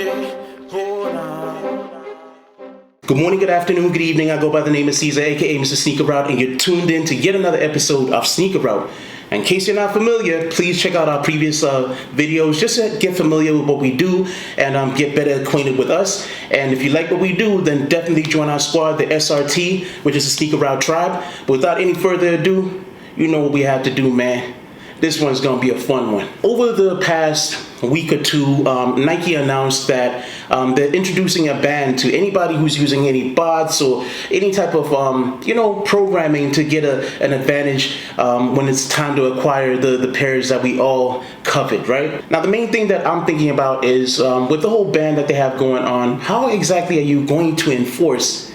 Good morning, good afternoon, good evening. I go by the name of Caesar, aka Mr. Sneaker and you're tuned in to yet another episode of Snkrroute. In case you're not familiar, please check out our previous videos just to get familiar with what we do and get better acquainted with us. And if you like what we do, then definitely join our squad, the SRT, which is the Snkrroute Tribe. But without any further ado, you know what we have to do, man. This one's gonna be a fun one. Over the past week or two, Nike announced that they're introducing a ban to anybody who's using any bots or any type of programming to get an advantage when it's time to acquire the pairs that we all covet, right? Now the main thing that I'm thinking about is with the whole ban that they have going on, how exactly are you going to enforce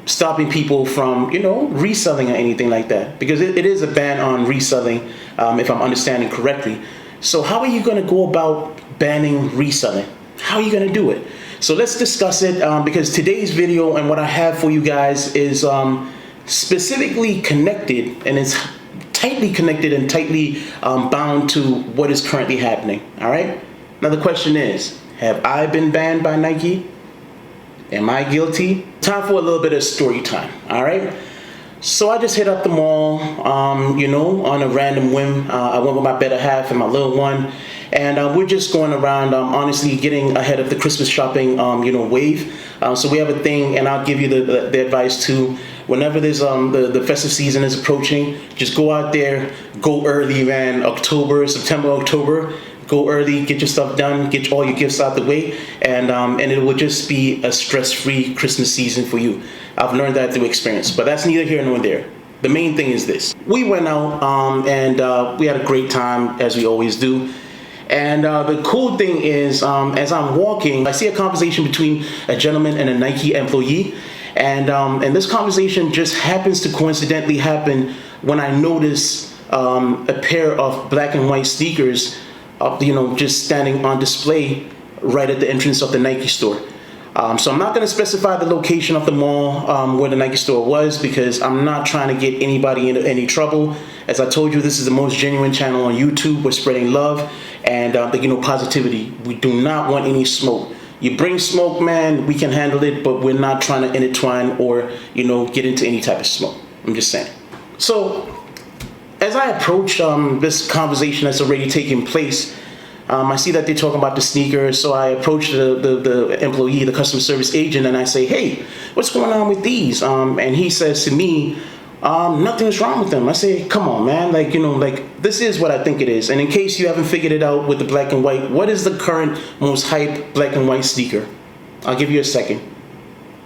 stopping people from, reselling or anything like that? Because it is a ban on reselling, if I'm understanding correctly. So how are you going to go about banning reselling? How are you going to do it? So let's discuss it because today's video and what I have for you guys is specifically connected, and it's tightly connected and tightly bound to what is currently happening. All right. Now the question is, have I been banned by Nike? Am I guilty? Time for a little bit of story time, all right? So I just hit up the mall, on a random whim. I went with my better half and my little one, and we're just going around, honestly, getting ahead of the Christmas shopping, wave. So we have a thing, and I'll give you the advice too. Whenever there's the festive season is approaching, just go out there, go early, man. September, October. Go early, get your stuff done, get all your gifts out the way, and it will just be a stress-free Christmas season for you. I've learned that through experience, but that's neither here nor there. The main thing is this. We went out and we had a great time, as we always do. And the cool thing is, as I'm walking, I see a conversation between a gentleman and a Nike employee. And this conversation just happens to coincidentally happen when I notice a pair of black and white sneakers just standing on display right at the entrance of the Nike store. So I'm not going to specify the location of the mall where the Nike store was, because I'm not trying to get anybody into any trouble. As I told you, this is the most genuine channel on YouTube. We're spreading love and positivity. We do not want any smoke. You bring smoke, man, we can handle it, but we're not trying to intertwine or get into any type of smoke. I'm just saying. So as I approach this conversation that's already taking place, I see that they're talking about the sneakers. So I approach the employee, the customer service agent, and I say, "Hey, what's going on with these?" And he says to me, "Nothing's wrong with them." I say, "Come on, man, this is what I think it is." And in case you haven't figured it out with the black and white, what is the current most hyped black and white sneaker? I'll give you a second.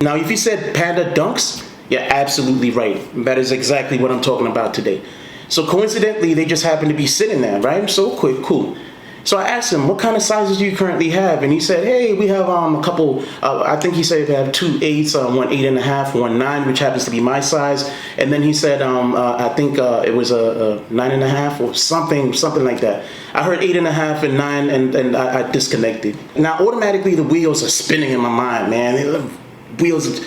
Now, if you said Panda Dunks, you're absolutely right. That is exactly what I'm talking about today. So coincidentally, they just happen to be sitting there, right? So quick, cool. So I asked him, "What kind of sizes do you currently have?" And he said, "Hey, we have a couple, I think he said they have 2 8s, 1 8.5, 1 9, which happens to be my size." And then he said, I think it was a 9.5 or something like that. I heard 8.5 and 9 and I disconnected. Now automatically the wheels are spinning in my mind, man. Wheels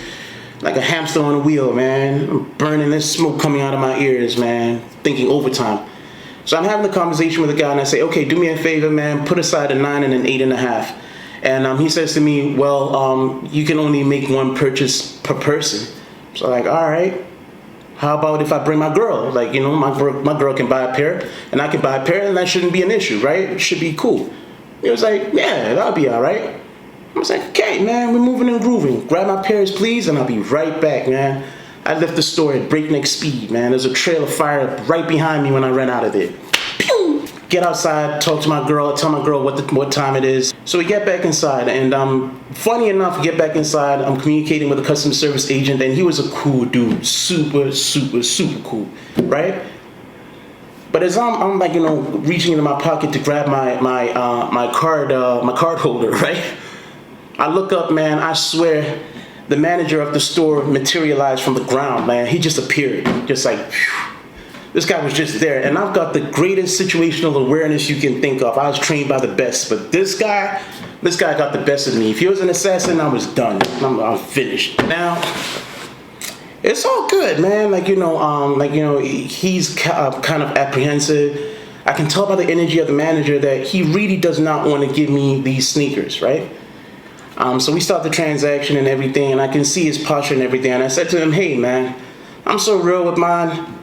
like a hamster on a wheel, man. I'm burning this smoke coming out of my ears, man. Thinking overtime. So I'm having a conversation with the guy and I say, "Okay, do me a favor, man. Put aside a 9 and an 8.5. And he says to me, "Well, you can only make one purchase per person." So I'm like, "All right. How about if I bring my girl? My girl can buy a pair and I can buy a pair, and that shouldn't be an issue, right? It should be cool." He was like, "Yeah, that'll be all right." I was like, "Okay, man, we're moving and grooving. Grab my pairs, please, and I'll be right back, man." I left the store at breakneck speed, man. There's a trail of fire right behind me when I ran out of there. Pew! Get outside, talk to my girl, tell my girl what time it is. So we get back inside, and funny enough, get back inside, I'm communicating with a customer service agent, and he was a cool dude. Super, super, super cool, right? But as I'm reaching into my pocket to grab my card holder, right? I look up, man, I swear, the manager of the store materialized from the ground, man. He just appeared, just like, phew. This guy was just there. And I've got the greatest situational awareness you can think of. I was trained by the best, but this guy got the best of me. If he was an assassin, I was done. I'm finished. Now, it's all good, man. He's kind of apprehensive. I can tell by the energy of the manager that he really does not want to give me these sneakers, right? So we start the transaction and everything, and I can see his posture and everything. And I said to him, hey, man, I'm so real with mine.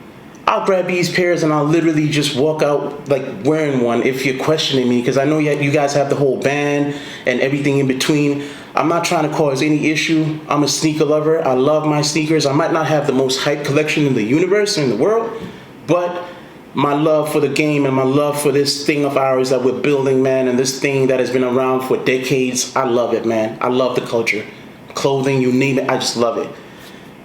I'll grab these pairs and I'll literally just walk out like wearing one if you're questioning me, because I know you guys have the whole band and everything in between. I'm not trying to cause any issue. I'm a sneaker lover. I love my sneakers. I might not have the most hype collection in the universe or in the world, but my love for the game and my love for this thing of ours that we're building, man, and this thing that has been around for decades, I love it, man. I love the culture. Clothing, you name it, I just love it.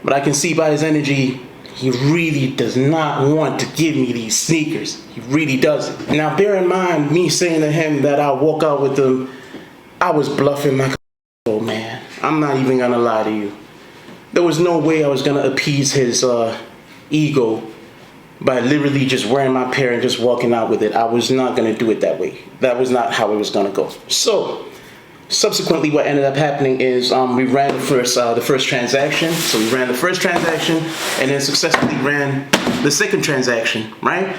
But I can see by his energy, he really does not want to give me these sneakers. He really doesn't. Now, bear in mind, me saying to him that I'll walk out with them, I was bluffing like, oh man, I'm not even gonna lie to you. There was no way I was gonna appease his ego by literally just wearing my pair and just walking out with it. I was not gonna do it that way. That was not how it was gonna go. So, subsequently, what ended up happening is we ran the first transaction. So we ran the first transaction and then successfully ran the second transaction, right?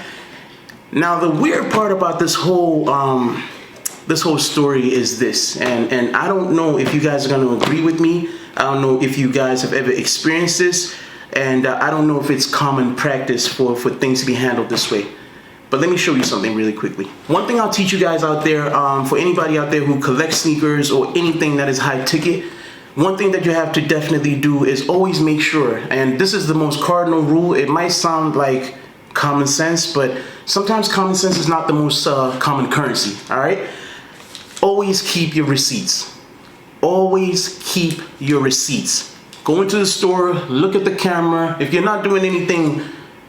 Now, the weird part about this whole story is this, and I don't know if you guys are going to agree with me. I don't know if you guys have ever experienced this, and I don't know if it's common practice for things to be handled this way. But let me show you something really quickly. One thing I'll teach you guys out there, for anybody out there who collects sneakers or anything that is high ticket, one thing that you have to definitely do is always make sure, and this is the most cardinal rule. It might sound like common sense, but sometimes common sense is not the most common currency, all right? Always keep your receipts. Always keep your receipts. Go into the store, look at the camera. If you're not doing anything,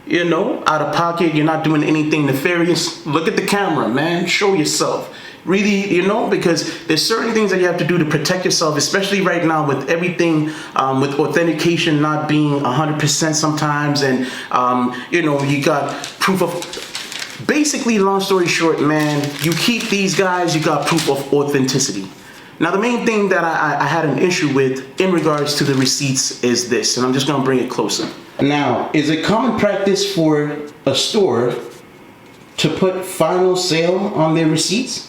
you know, out of pocket, you're not doing anything nefarious, look at the camera, man. Show yourself. Really, you know, because there's certain things that you have to do to protect yourself, especially right now with everything, with authentication not being 100% sometimes, and, you know, you got proof of, basically, long story short, man, you keep these guys, you got proof of authenticity. Now, the main thing that I had an issue with in regards to the receipts is this, and I'm just going to bring it closer. Now, is it common practice for a store to put final sale on their receipts?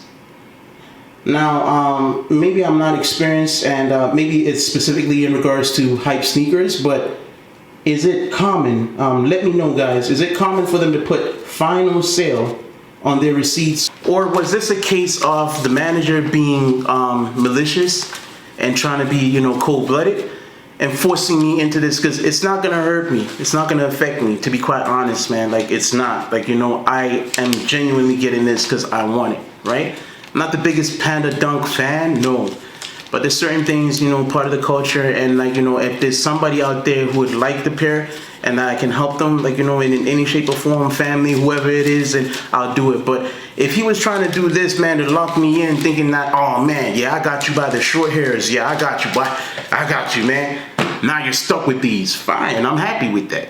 Now, maybe I'm not experienced, and maybe it's specifically in regards to hype sneakers, but is it common? Let me know, guys. Is it common for them to put final sale on their receipts? Or was this a case of the manager being malicious and trying to be, you know, cold-blooded and forcing me into this? Because it's not gonna hurt me, it's not gonna affect me, to be quite honest, man. Like, it's not, like, you know, I am genuinely getting this because I want it, right? I'm not the biggest Panda Dunk fan, no, but there's certain things, you know, part of the culture, and, like, you know, if there's somebody out there who would like the pair and that I can help them, like, you know, in any shape or form, family, whoever it is, and I'll do it. But if he was trying to do this, man, to lock me in, thinking that, oh man, yeah, I got you by the short hairs, yeah, I got you, boy, I got you, man, now you're stuck with these, fine, I'm happy with that.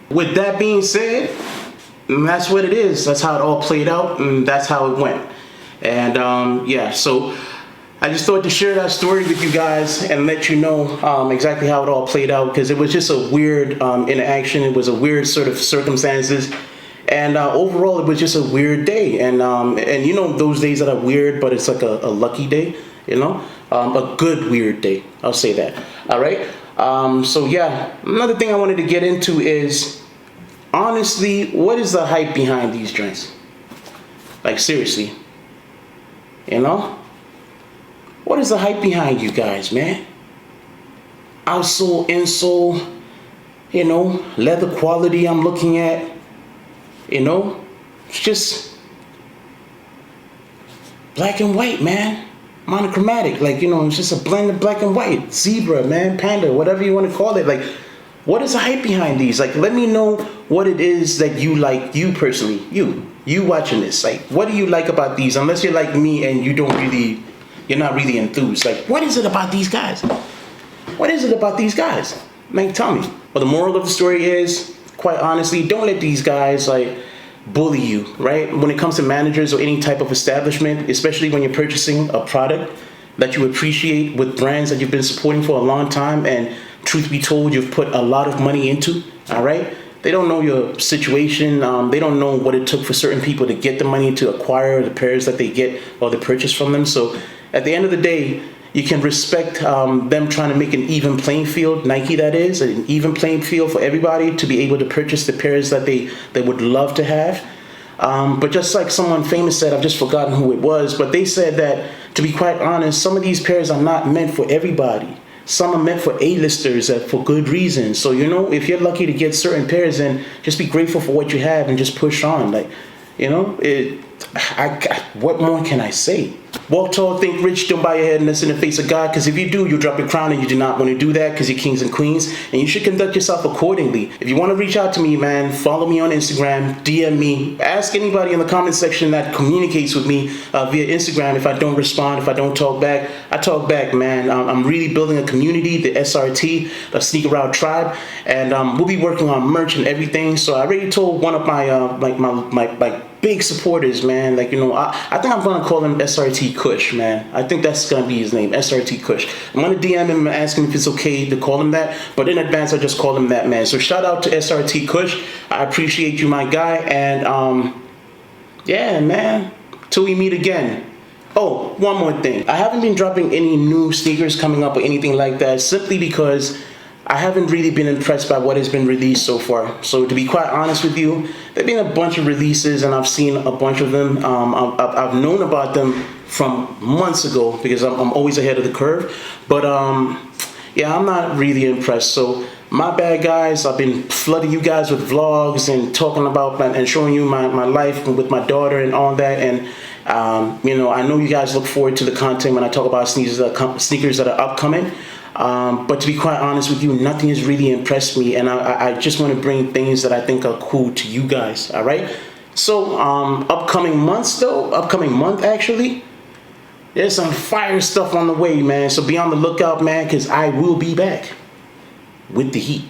With that being said, that's what it is. That's how it all played out, and that's how it went. And yeah, so I just thought to share that story with you guys and let you know exactly how it all played out, because it was just a weird interaction. It was a weird sort of circumstances, and overall it was just a weird day. And you know, those days that are weird, but it's like a lucky day, you know, a good weird day, I'll say that. All right. So yeah, another thing I wanted to get into is, honestly, what is the hype behind these joints? Like, seriously, you know? What is the hype behind you guys, man? Outsole, insole, you know, leather quality I'm looking at, you know? It's just black and white, man. Monochromatic, like, you know, it's just a blend of black and white. Zebra, man, panda, whatever you want to call it. Like, what is the hype behind these? Like, let me know what it is that you like, you personally, you watching this. Like, what do you like about these? Unless you're like me and you don't really, you're not really enthused. Like, what is it about these guys? What is it about these guys? Like, tell me. Well, the moral of the story is, quite honestly, don't let these guys, like, bully you, right? When it comes to managers or any type of establishment, especially when you're purchasing a product that you appreciate with brands that you've been supporting for a long time, and truth be told, you've put a lot of money into, all right? They don't know your situation. They don't know what it took for certain people to get the money to acquire the pairs that they get or the purchase from them. So at the end of the day, you can respect them trying to make an even playing field, Nike that is, an even playing field for everybody to be able to purchase the pairs that they would love to have. But just like someone famous said, I've just forgotten who it was, but they said that, to be quite honest, some of these pairs are not meant for everybody. Some are meant for A-listers for good reasons. So, if you're lucky to get certain pairs, then just be grateful for what you have and just push on. Like, what more can I say? Walk tall, think rich, don't bow your head and listen in the face of God, because if you do, you'll drop your crown, and you do not want to do that because you're kings and queens, and you should conduct yourself accordingly. If you want to reach out to me, man, follow me on Instagram, DM me, ask anybody in the comment section that communicates with me via Instagram. If I don't respond, if I don't talk back, I talk back, man. I'm really building a community, the SRT, the Sneaker Route Tribe, and we'll be working on merch and everything. So I already told one of my big supporters, man. I think I'm gonna call him SRT Kush, man. I think that's gonna be his name, SRT Kush. I'm gonna DM him and ask him if it's okay to call him that, but in advance I just call him that, man. So shout out to SRT Kush. I appreciate you, my guy, and yeah, man, till we meet again. Oh, one more thing. I haven't been dropping any new sneakers coming up or anything like that, simply because I haven't really been impressed by what has been released so far. So to be quite honest with you, there have been a bunch of releases and I've seen a bunch of them. I've known about them from months ago because I'm always ahead of the curve. But yeah, I'm not really impressed. So my bad, guys. I've been flooding you guys with vlogs and talking about and showing you my life with my daughter and all that. And I know you guys look forward to the content when I talk about sneakers that are upcoming. But to be quite honest with you, nothing has really impressed me, and I just want to bring things that I think are cool to you guys, all right? So, upcoming month actually, there's some fire stuff on the way, man. So be on the lookout, man, because I will be back with the heat.